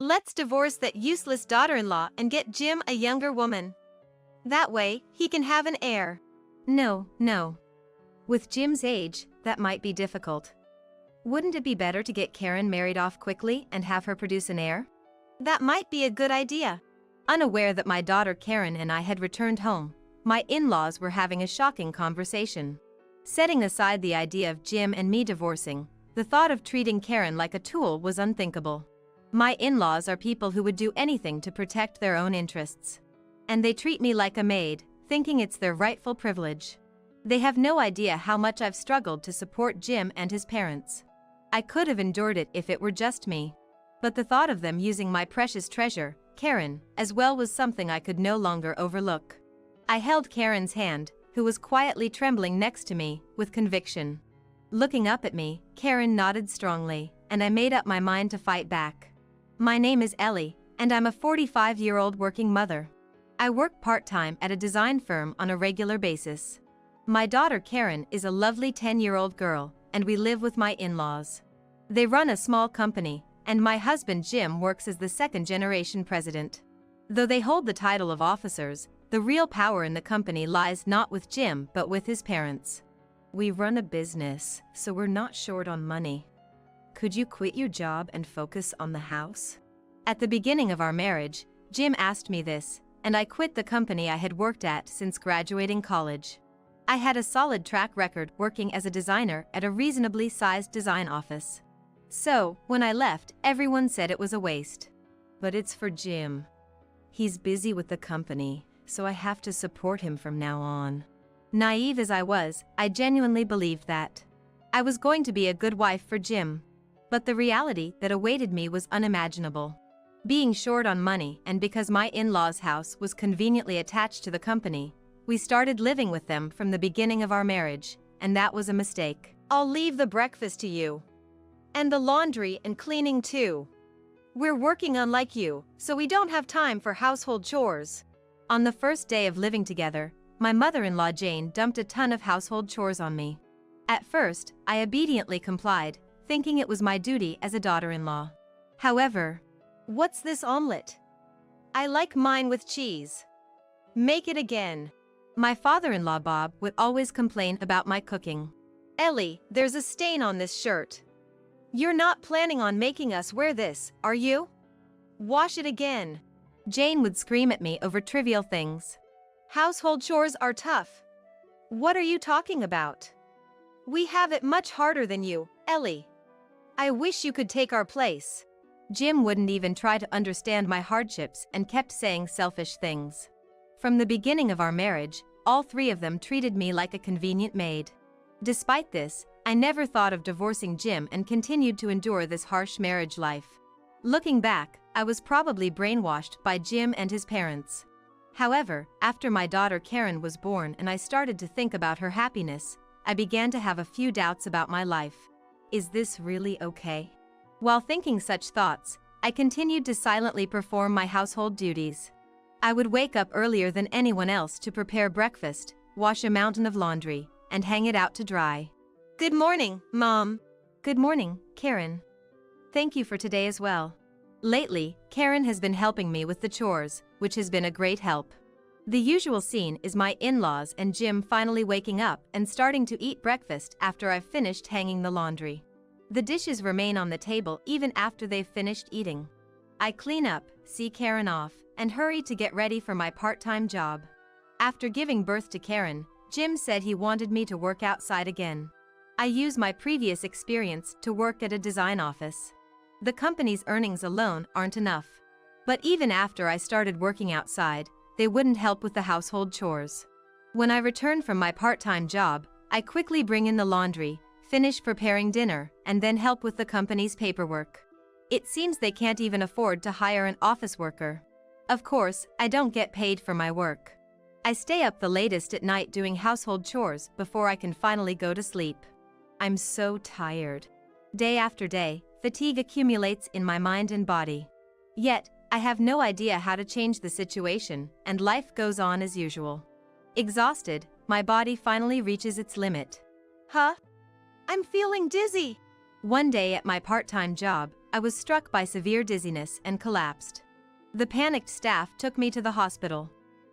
Let's divorce that useless daughter-in-law and get Jim a younger woman. That way, he can have an heir. No, no. With Jim's age, that might be difficult. Wouldn't it be better to get Karen married off quickly and have her produce an heir? That might be a good idea. Unaware that my daughter Karen and I had returned home, my in-laws were having a shocking conversation. Setting aside the idea of Jim and me divorcing, the thought of treating Karen like a tool was unthinkable. My in-laws are people who would do anything to protect their own interests. And they treat me like a maid, thinking it's their rightful privilege. They have no idea how much I've struggled to support Jim and his parents. I could have endured it if it were just me. But the thought of them using my precious treasure, Karen, as well was something I could no longer overlook. I held Karen's hand, who was quietly trembling next to me, with conviction. Looking up at me, Karen nodded strongly, and I made up my mind to fight back. My name is Ellie, and I'm a 45-year-old working mother. I work part-time at a design firm on a regular basis. My daughter Karen is a lovely 10-year-old girl, and we live with my in-laws. They run a small company, and my husband Jim works as the second-generation president. Though they hold the title of officers, the real power in the company lies not with Jim but with his parents. We run a business, so we're not short on money. Could you quit your job and focus on the house? At the beginning of our marriage, Jim asked me this, and I quit the company I had worked at since graduating college. I had a solid track record working as a designer at a reasonably sized design office. So, when I left, everyone said it was a waste. But it's for Jim. He's busy with the company, so I have to support him from now on. Naive as I was, I genuinely believed that I was going to be a good wife for Jim. But the reality that awaited me was unimaginable. Being short on money and because my in-laws' house was conveniently attached to the company, we started living with them from the beginning of our marriage, and that was a mistake. I'll leave the breakfast to you. And the laundry and cleaning too. We're working unlike you, so we don't have time for household chores. On the first day of living together, my mother-in-law Jane dumped a ton of household chores on me. At first, I obediently complied, thinking it was my duty as a daughter-in-law. However, what's this omelet? I like mine with cheese. Make it again. My father-in-law Bob would always complain about my cooking. Ellie, there's a stain on this shirt. You're not planning on making us wear this, are you? Wash it again. Jane would scream at me over trivial things. Household chores are tough. What are you talking about? We have it much harder than you, Ellie. I wish you could take our place. Jim wouldn't even try to understand my hardships and kept saying selfish things. From the beginning of our marriage, all three of them treated me like a convenient maid. Despite this, I never thought of divorcing Jim and continued to endure this harsh marriage life. Looking back, I was probably brainwashed by Jim and his parents. However, after my daughter Karen was born and I started to think about her happiness, I began to have a few doubts about my life. Is this really okay? While thinking such thoughts, I continued to silently perform my household duties. I would wake up earlier than anyone else to prepare breakfast, wash a mountain of laundry, and hang it out to dry. Good morning, Mom. Good morning, Karen. Thank you for today as well. Lately, Karen has been helping me with the chores, which has been a great help. The usual scene is my in-laws and Jim finally waking up and starting to eat breakfast after I've finished hanging the laundry. The dishes remain on the table even after they've finished eating. I clean up, see Karen off, and hurry to get ready for my part-time job. After giving birth to Karen, Jim said he wanted me to work outside again. I use my previous experience to work at a design office. The company's earnings alone aren't enough. But even after I started working outside, they wouldn't help with the household chores. When I return from my part-time job, I quickly bring in the laundry, finish preparing dinner, and then help with the company's paperwork. It seems they can't even afford to hire an office worker. Of course, I don't get paid for my work. I stay up the latest at night doing household chores before I can finally go to sleep. I'm so tired. Day after day, fatigue accumulates in my mind and body. Yet, I have no idea how to change the situation, and life goes on as usual. Exhausted, my body finally reaches its limit. Huh? I'm feeling dizzy. One day at my part-time job, I was struck by severe dizziness and collapsed. The panicked staff took me to the hospital.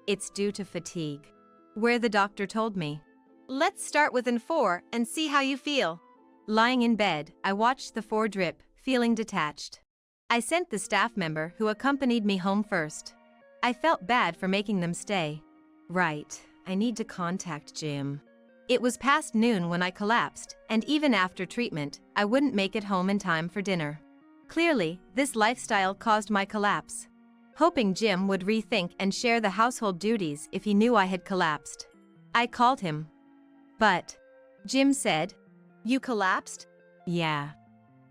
It's due to fatigue, where the doctor told me. Let's start with an 4 and see how you feel. Lying in bed, I watched the 4 drip, feeling detached. I sent the staff member who accompanied me home first. I felt bad for making them stay. Right, I need to contact Jim. It was past noon when I collapsed, and even after treatment, I wouldn't make it home in time for dinner. Clearly, this lifestyle caused my collapse. Hoping Jim would rethink and share the household duties if he knew I had collapsed. I called him. But Jim said, You collapsed? Yeah.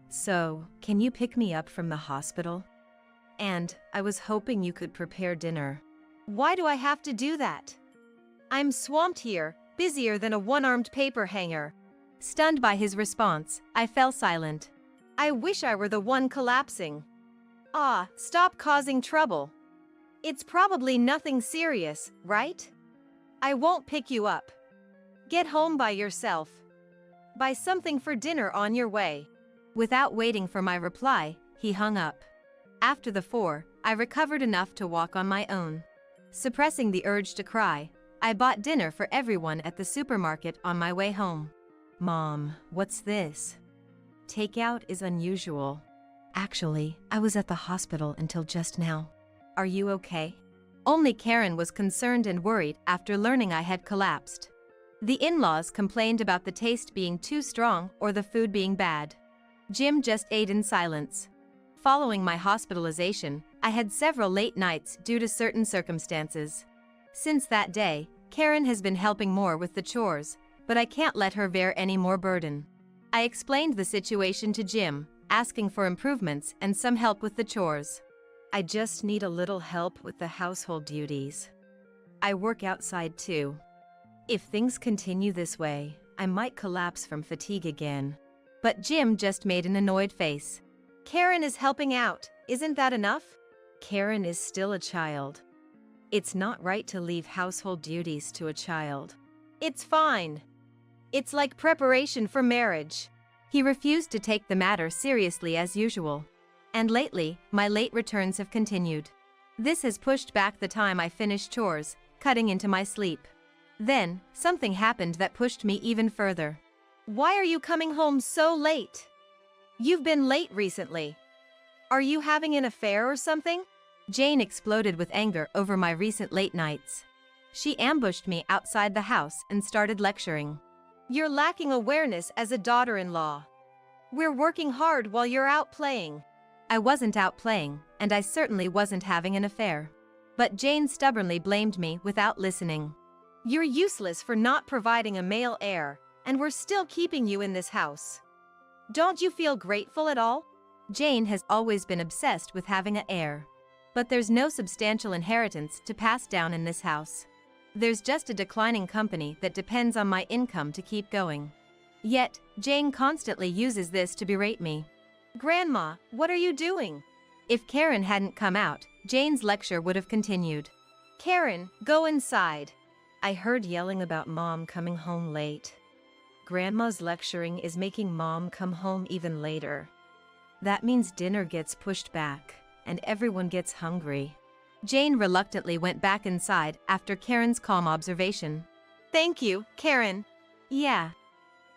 So, can you pick me up from the hospital? And I was hoping you could prepare dinner. Why do I have to do that? I'm swamped here, busier than a one-armed paper hanger. Stunned by his response, I fell silent. I wish I were the one collapsing. Ah, stop causing trouble. It's probably nothing serious, right? I won't pick you up. Get home by yourself. Buy something for dinner on your way. Without waiting for my reply, he hung up. After the 4, I recovered enough to walk on my own. Suppressing the urge to cry, I bought dinner for everyone at the supermarket on my way home. Mom, what's this? Takeout is unusual. Actually, I was at the hospital until just now. Are you okay? Only Karen was concerned and worried after learning I had collapsed. The in-laws complained about the taste being too strong or the food being bad. Jim just ate in silence. Following my hospitalization, I had several late nights due to certain circumstances. Since that day, Karen has been helping more with the chores, but I can't let her bear any more burden. I explained the situation to Jim, asking for improvements and some help with the chores. I just need a little help with the household duties. I work outside too. If things continue this way, I might collapse from fatigue again. But Jim just made an annoyed face. Karen is helping out, isn't that enough? Karen is still a child. It's not right to leave household duties to a child. It's fine. It's like preparation for marriage. He refused to take the matter seriously as usual. And lately, my late returns have continued. This has pushed back the time I finish chores, cutting into my sleep. Then, something happened that pushed me even further. Why are you coming home so late? You've been late recently. Are you having an affair or something? Jane exploded with anger over my recent late nights. She ambushed me outside the house and started lecturing. You're lacking awareness as a daughter-in-law. We're working hard while you're out playing. I wasn't out playing, and I certainly wasn't having an affair. But Jane stubbornly blamed me without listening. You're useless for not providing a male heir, and we're still keeping you in this house. Don't you feel grateful at all? Jane has always been obsessed with having an heir. But there's no substantial inheritance to pass down in this house. There's just a declining company that depends on my income to keep going. Yet, Jane constantly uses this to berate me. Grandma, what are you doing? If Karen hadn't come out, Jane's lecture would have continued. Karen, go inside. I heard yelling about Mom coming home late. Grandma's lecturing is making Mom come home even later. That means dinner gets pushed back, and everyone gets hungry. Jane reluctantly went back inside after Karen's calm observation. Thank you, Karen. Yeah.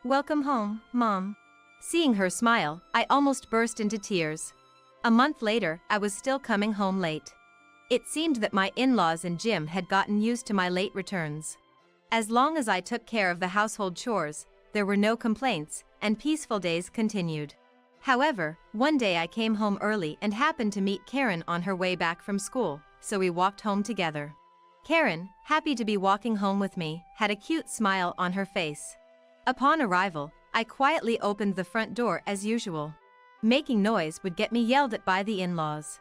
Welcome home, Mom. Seeing her smile, I almost burst into tears. A month later, I was still coming home late. It seemed that my in-laws and Jim had gotten used to my late returns. As long as I took care of the household chores, there were no complaints, and peaceful days continued. However, one day I came home early and happened to meet Karen on her way back from school, so we walked home together. Karen, happy to be walking home with me, had a cute smile on her face. Upon arrival, I quietly opened the front door as usual. Making noise would get me yelled at by the in-laws.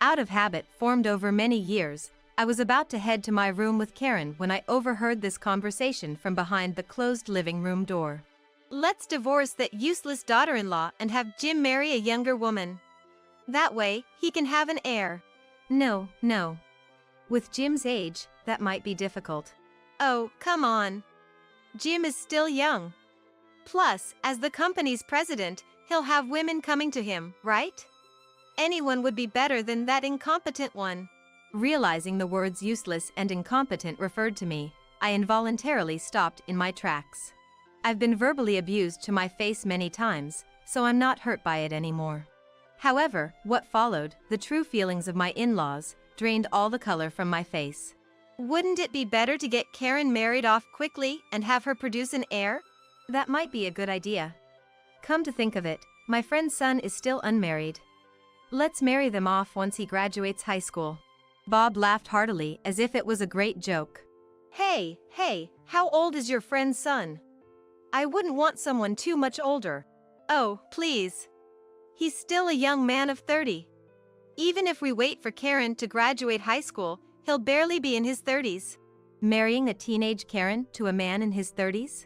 Out of habit formed over many years, I was about to head to my room with Karen when I overheard this conversation from behind the closed living room door. Let's divorce that useless daughter-in-law and have Jim marry a younger woman. That way, he can have an heir. No. With Jim's age, that might be difficult. Oh, come on. Jim is still young. Plus, as the company's president, He'll have women coming to him, right? Anyone would be better than that incompetent one. Realizing the words useless and incompetent referred to me, I involuntarily stopped in my tracks. I've been verbally abused to my face many times, so I'm not hurt by it anymore. However, what followed, the true feelings of my in-laws, drained all the color from my face. Wouldn't it be better to get Karen married off quickly and have her produce an heir? That might be a good idea. Come to think of it, my friend's son is still unmarried. Let's marry them off once he graduates high school. Bob laughed heartily as if it was a great joke. Hey, how old is your friend's son? I wouldn't want someone too much older. Oh, please. He's still a young man of 30. Even if we wait for Karen to graduate high school, he'll barely be in his 30s. Marrying a teenage Karen to a man in his 30s?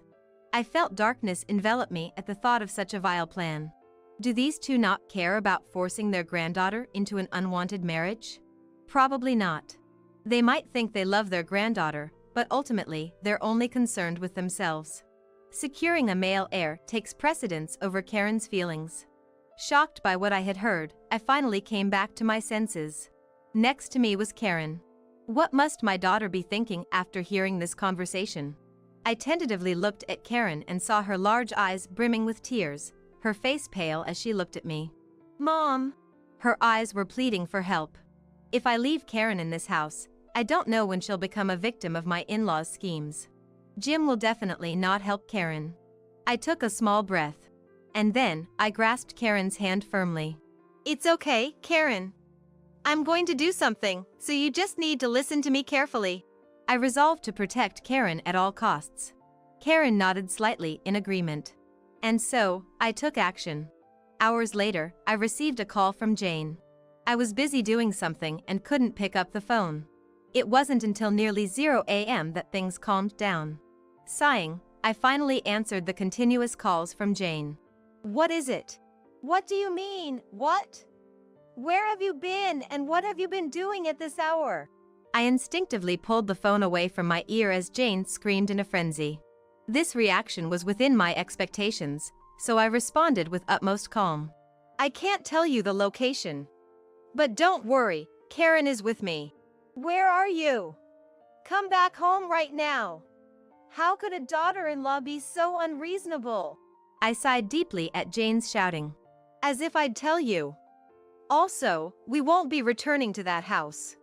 I felt darkness envelop me at the thought of such a vile plan. Do these two not care about forcing their granddaughter into an unwanted marriage? Probably not. They might think they love their granddaughter, but ultimately, they're only concerned with themselves. Securing a male heir takes precedence over Karen's feelings. Shocked by what I had heard, I finally came back to my senses. Next to me was Karen. What must my daughter be thinking after hearing this conversation? I tentatively looked at Karen and saw her large eyes brimming with tears, her face pale as she looked at me. Mom! Her eyes were pleading for help. If I leave Karen in this house, I don't know when she'll become a victim of my in-laws' schemes. Jim will definitely not help Karen. I took a small breath. And then, I grasped Karen's hand firmly. It's okay, Karen. I'm going to do something, so you just need to listen to me carefully. I resolved to protect Karen at all costs. Karen nodded slightly in agreement. And so, I took action. Hours later, I received a call from Jane. I was busy doing something and couldn't pick up the phone. It wasn't until nearly 0 a.m. that things calmed down. Sighing, I finally answered the continuous calls from Jane. What is it? What do you mean, what? Where have you been and what have you been doing at this hour? I instinctively pulled the phone away from my ear as Jane screamed in a frenzy. This reaction was within my expectations, so I responded with utmost calm. I can't tell you the location. But don't worry, Karen is with me. Where are you? Come back home right now. How could a daughter-in-law be so unreasonable? I sighed deeply at Jane's shouting. As if I'd tell you. Also, we won't be returning to that house.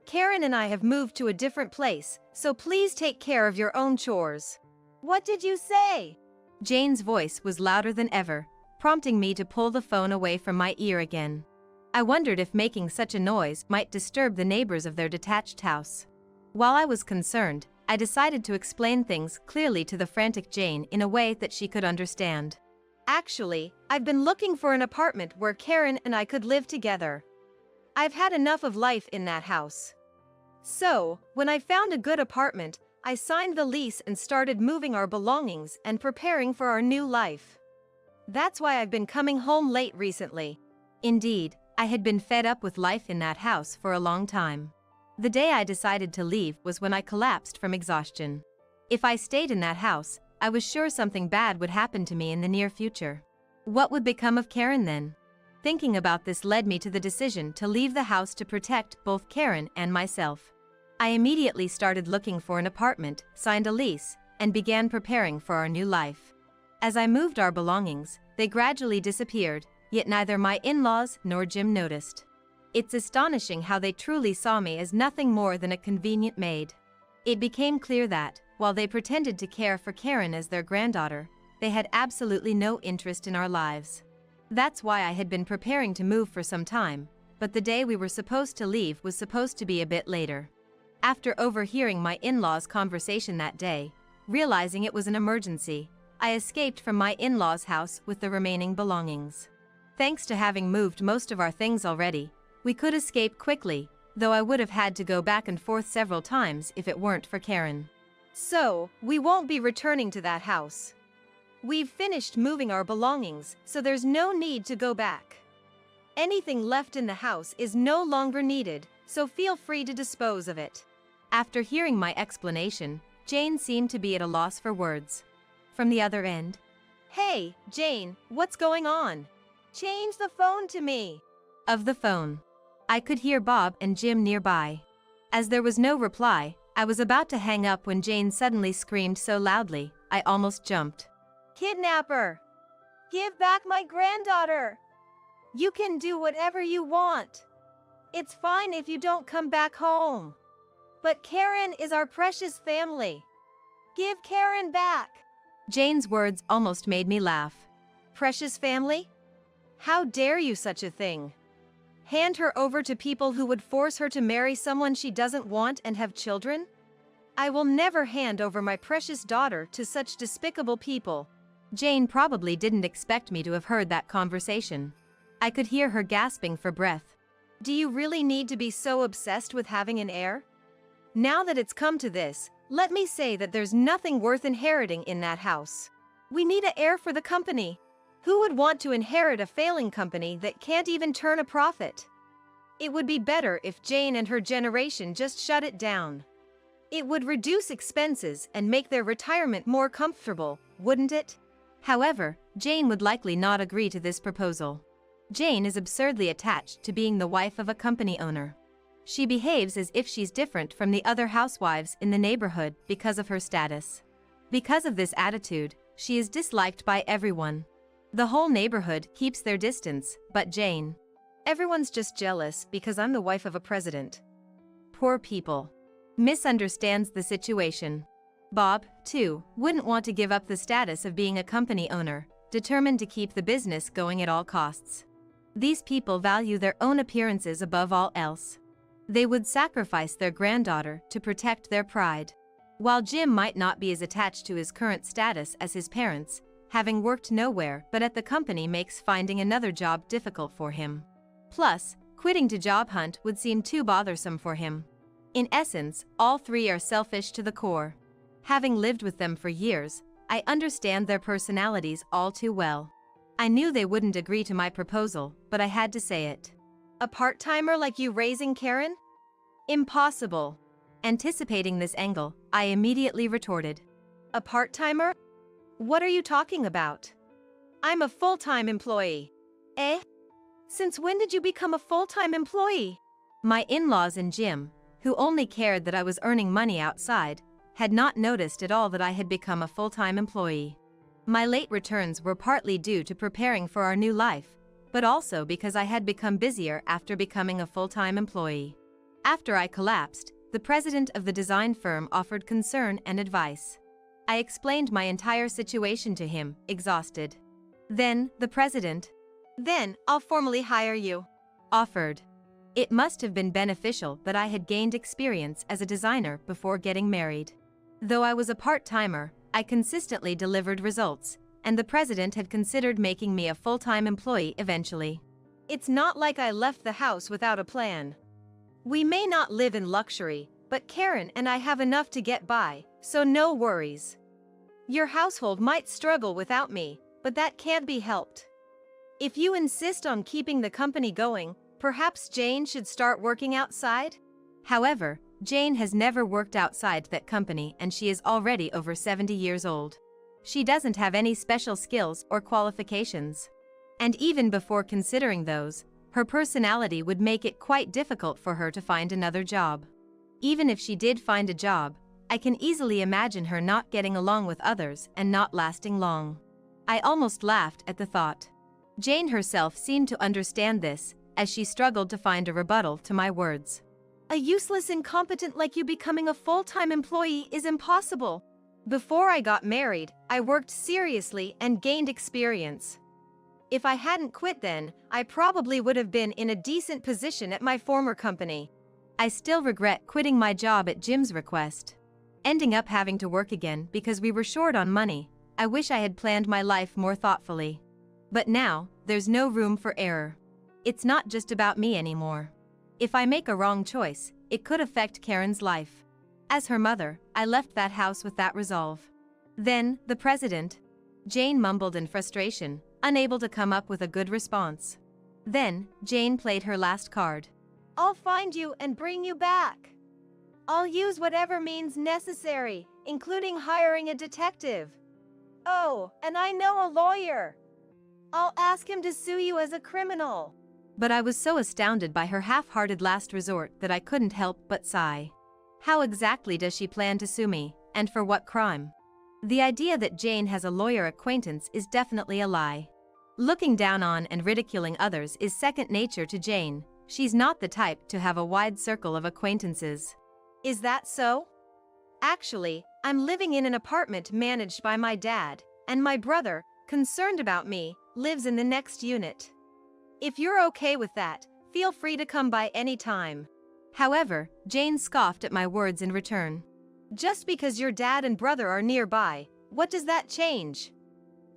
Karen and I have moved to a different place, so please take care of your own chores. What did you say? Jane's voice was louder than ever, prompting me to pull the phone away from my ear again. I wondered if making such a noise might disturb the neighbors of their detached house. While I was concerned, I decided to explain things clearly to the frantic Jane in a way that she could understand. Actually, I've been looking for an apartment where Karen and I could live together. I've had enough of life in that house. So, when I found a good apartment, I signed the lease and started moving our belongings and preparing for our new life. That's why I've been coming home late recently. Indeed, I had been fed up with life in that house for a long time. The day I decided to leave was when I collapsed from exhaustion. If I stayed in that house, I was sure something bad would happen to me in the near future. What would become of Karen then? Thinking about this led me to the decision to leave the house to protect both Karen and myself. I immediately started looking for an apartment, signed a lease, and began preparing for our new life. As I moved our belongings, they gradually disappeared, yet neither my in-laws nor Jim noticed. It's astonishing how they truly saw me as nothing more than a convenient maid. It became clear that, while they pretended to care for Karen as their granddaughter, they had absolutely no interest in our lives. That's why I had been preparing to move for some time, but the day we were supposed to leave was supposed to be a bit later. After overhearing my in-laws' conversation that day, realizing it was an emergency, I escaped from my in-laws' house with the remaining belongings. Thanks to having moved most of our things already, we could escape quickly, though I would have had to go back and forth several times if it weren't for Karen. So, we won't be returning to that house. We've finished moving our belongings, so there's no need to go back. Anything left in the house is no longer needed, so feel free to dispose of it. After hearing my explanation, Jane seemed to be at a loss for words. From the other end, Hey, Jane, what's going on? Change the phone to me. Of the phone. I could hear Bob and Jim nearby. As there was no reply, I was about to hang up when Jane suddenly screamed so loudly, I almost jumped. Kidnapper! Give back my granddaughter! You can do whatever you want. It's fine if you don't come back home. But Karen is our precious family. Give Karen back. Jane's words almost made me laugh. Precious family? How dare you such a thing? Hand her over to people who would force her to marry someone she doesn't want and have children? I will never hand over my precious daughter to such despicable people. Jane probably didn't expect me to have heard that conversation. I could hear her gasping for breath. Do you really need to be so obsessed with having an heir? Now that it's come to this, let me say that there's nothing worth inheriting in that house. We need an heir for the company. Who would want to inherit a failing company that can't even turn a profit? It would be better if Jane and her generation just shut it down. It would reduce expenses and make their retirement more comfortable, wouldn't it? However, Jane would likely not agree to this proposal. Jane is absurdly attached to being the wife of a company owner. She behaves as if she's different from the other housewives in the neighborhood because of her status. Because of this attitude, she is disliked by everyone. The whole neighborhood keeps their distance, but Jane. Everyone's just jealous because I'm the wife of a president. Poor people. Misunderstands the situation. Bob, too, wouldn't want to give up the status of being a company owner, determined to keep the business going at all costs. These people value their own appearances above all else. They would sacrifice their granddaughter to protect their pride. While Jim might not be as attached to his current status as his parents, having worked nowhere but at the company makes finding another job difficult for him. Plus, quitting to job hunt would seem too bothersome for him. In essence, all three are selfish to the core. Having lived with them for years, I understand their personalities all too well. I knew they wouldn't agree to my proposal, but I had to say it. A part-timer like you raising Karen? Impossible. Anticipating this angle, I immediately retorted. A part-timer? What are you talking about? I'm a full-time employee. Eh? Since when did you become a full-time employee? My in-laws and Jim, who only cared that I was earning money outside, had not noticed at all that I had become a full-time employee. My late returns were partly due to preparing for our new life, but also because I had become busier after becoming a full-time employee. After I collapsed, the president of the design firm offered concern and advice. I explained my entire situation to him, exhausted. Then, the president, "Then, I'll formally hire you," offered. It must have been beneficial that I had gained experience as a designer before getting married. Though I was a part-timer, I consistently delivered results, and the president had considered making me a full-time employee eventually. It's not like I left the house without a plan. We may not live in luxury, but Karen and I have enough to get by, so no worries. Your household might struggle without me, but that can't be helped. If you insist on keeping the company going, perhaps Jane should start working outside? However, Jane has never worked outside that company and she is already over 70 years old. She doesn't have any special skills or qualifications. And even before considering those, her personality would make it quite difficult for her to find another job. Even if she did find a job, I can easily imagine her not getting along with others and not lasting long. I almost laughed at the thought. Jane herself seemed to understand this, as she struggled to find a rebuttal to my words. A useless incompetent like you becoming a full-time employee is impossible. Before I got married, I worked seriously and gained experience. If I hadn't quit then, I probably would have been in a decent position at my former company. I still regret quitting my job at Jim's request. Ending up having to work again because we were short on money. I wish I had planned my life more thoughtfully. But now, there's no room for error. It's not just about me anymore. If I make a wrong choice, it could affect Karen's life. As her mother, I left that house with that resolve. Then, the president. Jane mumbled in frustration, unable to come up with a good response. Then, Jane played her last card. I'll find you and bring you back. I'll use whatever means necessary, including hiring a detective. Oh, and I know a lawyer. I'll ask him to sue you as a criminal. But I was so astounded by her half-hearted last resort that I couldn't help but sigh. How exactly does she plan to sue me, and for what crime? The idea that Jane has a lawyer acquaintance is definitely a lie. Looking down on and ridiculing others is second nature to Jane. She's not the type to have a wide circle of acquaintances. Is that so? Actually, I'm living in an apartment managed by my dad, and my brother, concerned about me, lives in the next unit. If you're okay with that, feel free to come by any time. However, Jane scoffed at my words in return. Just because your dad and brother are nearby, what does that change?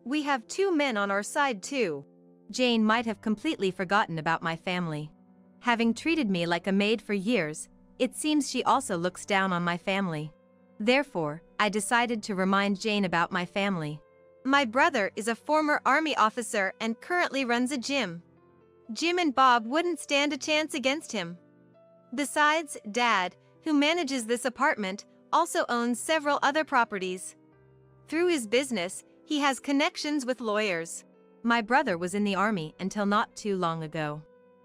We have 2 men on our side too. Jane might have completely forgotten about my family. Having treated me like a maid for years, it seems she also looks down on my family. Therefore, I decided to remind Jane about my family. My brother is a former army officer and currently runs a gym. Jim and Bob wouldn't stand a chance against him. Besides, Dad, who manages this apartment, also owns several other properties. Through his business, he has connections with lawyers. My brother was in the army until not too long ago.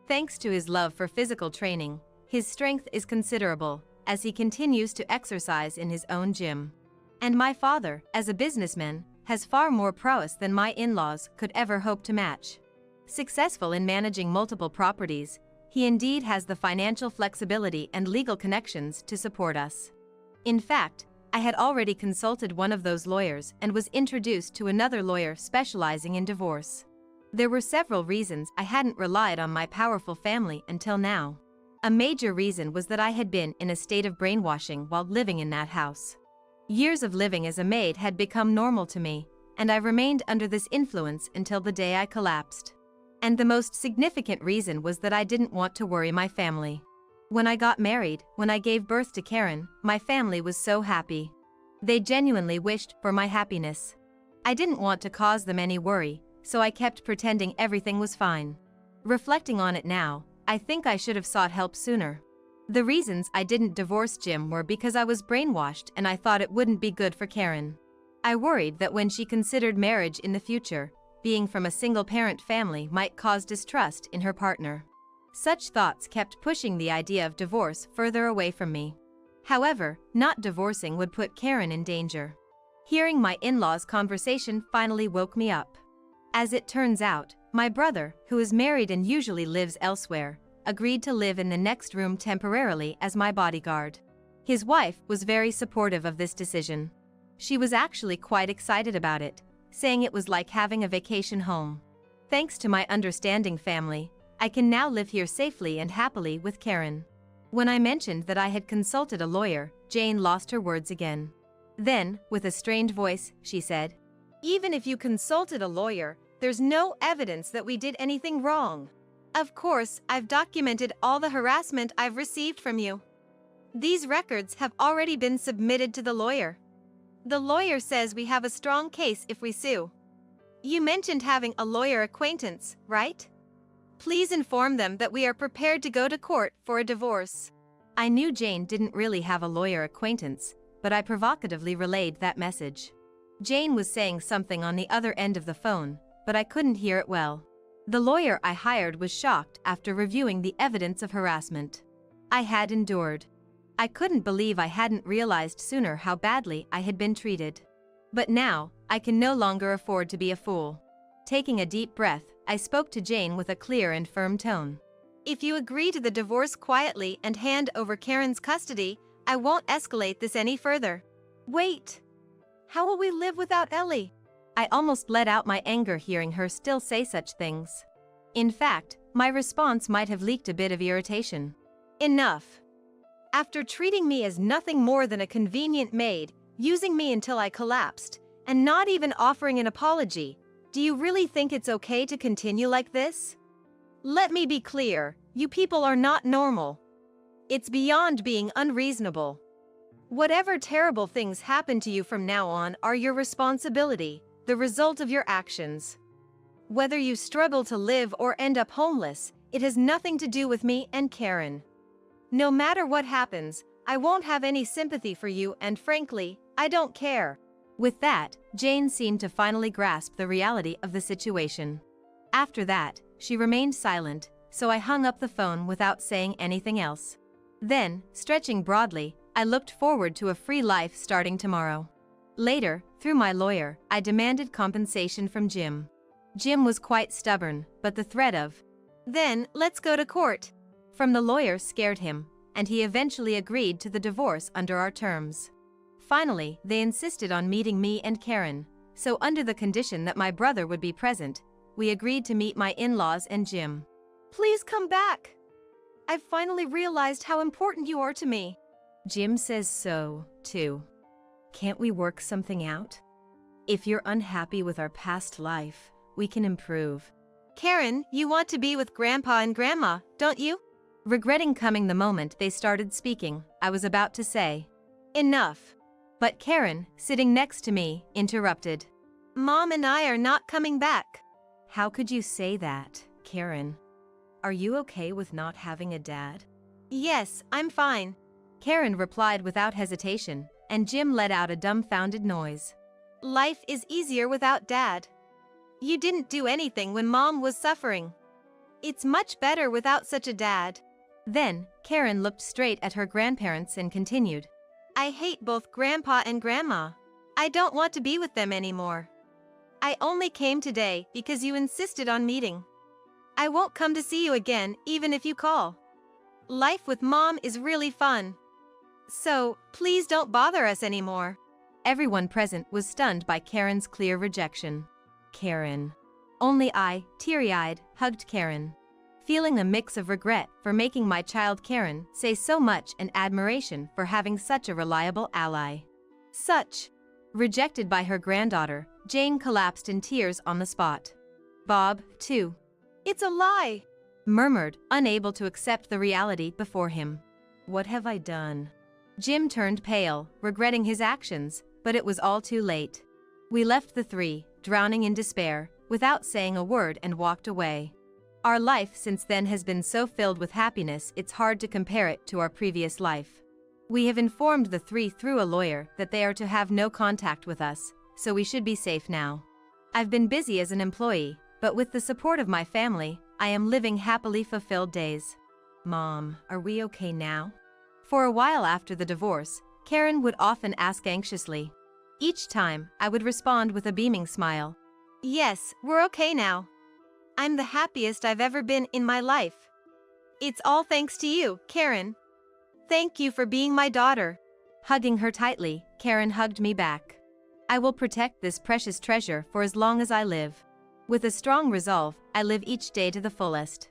Thanks to his love for physical training, his strength is considerable, as he continues to exercise in his own gym. And my father, as a businessman, has far more prowess than my in-laws could ever hope to match. Successful in managing multiple properties, he indeed has the financial flexibility and legal connections to support us. In fact, I had already consulted one of those lawyers and was introduced to another lawyer specializing in divorce. There were several reasons I hadn't relied on my powerful family until now. A major reason was that I had been in a state of brainwashing while living in that house. Years of living as a maid had become normal to me, and I remained under this influence until the day I collapsed. And the most significant reason was that I didn't want to worry my family. When I got married, when I gave birth to Karen, my family was so happy. They genuinely wished for my happiness. I didn't want to cause them any worry, so I kept pretending everything was fine. Reflecting on it now, I think I should have sought help sooner. The reasons I didn't divorce Jim were because I was brainwashed and I thought it wouldn't be good for Karen. I worried that when she considered marriage in the future, being from a single-parent family might cause distrust in her partner. Such thoughts kept pushing the idea of divorce further away from me. However, not divorcing would put Karen in danger. Hearing my in-laws' conversation finally woke me up. As it turns out, my brother, who is married and usually lives elsewhere, agreed to live in the next room temporarily as my bodyguard. His wife was very supportive of this decision. She was actually quite excited about it, saying it was like having a vacation home. Thanks to my understanding family, I can now live here safely and happily with Karen. When I mentioned that I had consulted a lawyer, Jane lost her words again. Then, with a strained voice, she said, "Even if you consulted a lawyer, there's no evidence that we did anything wrong. Of course, I've documented all the harassment I've received from you. These records have already been submitted to the lawyer. The lawyer says we have a strong case if we sue. You mentioned having a lawyer acquaintance, right? Please inform them that we are prepared to go to court for a divorce." I knew Jane didn't really have a lawyer acquaintance, but I provocatively relayed that message. Jane was saying something on the other end of the phone, but I couldn't hear it well. The lawyer I hired was shocked after reviewing the evidence of harassment I had endured. I couldn't believe I hadn't realized sooner how badly I had been treated. But now, I can no longer afford to be a fool. Taking a deep breath, I spoke to Jane with a clear and firm tone. "If you agree to the divorce quietly and hand over Karen's custody, I won't escalate this any further." "Wait! How will we live without Ellie?" I almost let out my anger hearing her still say such things. In fact, my response might have leaked a bit of irritation. "Enough. After treating me as nothing more than a convenient maid, using me until I collapsed, and not even offering an apology, do you really think it's okay to continue like this? Let me be clear, you people are not normal. It's beyond being unreasonable. Whatever terrible things happen to you from now on are your responsibility, the result of your actions. Whether you struggle to live or end up homeless, it has nothing to do with me and Karen. No matter what happens, I won't have any sympathy for you and frankly, I don't care." With that, Jane seemed to finally grasp the reality of the situation. After that, she remained silent, so I hung up the phone without saying anything else. Then, stretching broadly, I looked forward to a free life starting tomorrow. Later, through my lawyer, I demanded compensation from Jim. Jim was quite stubborn, but the threat of, "Then, let's go to court," from the lawyer scared him, and he eventually agreed to the divorce under our terms. Finally, they insisted on meeting me and Karen, so under the condition that my brother would be present, we agreed to meet my in-laws and Jim. "Please come back. I've finally realized how important you are to me." Jim says so, too. Can't we work something out? If you're unhappy with our past life, we can improve. "Karen, you want to be with Grandpa and Grandma, don't you?" Regretting coming the moment they started speaking, I was about to say, "Enough." but Karen, sitting next to me, interrupted. "Mom and I are not coming back." How could you say that, Karen? Are you okay with not having a dad? "Yes, I'm fine." Karen replied without hesitation, and Jim let out a dumbfounded noise. "Life is easier without Dad. You didn't do anything when Mom was suffering. It's much better without such a dad." Then, Karen looked straight at her grandparents and continued. "I hate both Grandpa and Grandma. I don't want to be with them anymore. I only came today because you insisted on meeting. I won't come to see you again even if you call. Life with Mom is really fun. So, please don't bother us anymore." Everyone present was stunned by Karen's clear rejection. Karen. Only I, teary-eyed, hugged Karen, feeling a mix of regret for making my child Karen say so much and admiration for having such a reliable ally. Rejected by her granddaughter, Jane collapsed in tears on the spot. Bob, too, "It's a lie," murmured, unable to accept the reality before him. What have I done? Jim turned pale, regretting his actions, but it was all too late. We left the three, drowning in despair, without saying a word and walked away. Our life since then has been so filled with happiness it's hard to compare it to our previous life. We have informed the three through a lawyer that they are to have no contact with us, so we should be safe now. I've been busy as an employee, but with the support of my family, I am living happily fulfilled days. Mom, are we okay now? For a while after the divorce, Karen would often ask anxiously. Each time, I would respond with a beaming smile. "Yes, we're okay now. I'm the happiest I've ever been in my life. It's all thanks to you, Karen. Thank you for being my daughter." Hugging her tightly, Karen hugged me back. I will protect this precious treasure for as long as I live. With a strong resolve, I live each day to the fullest.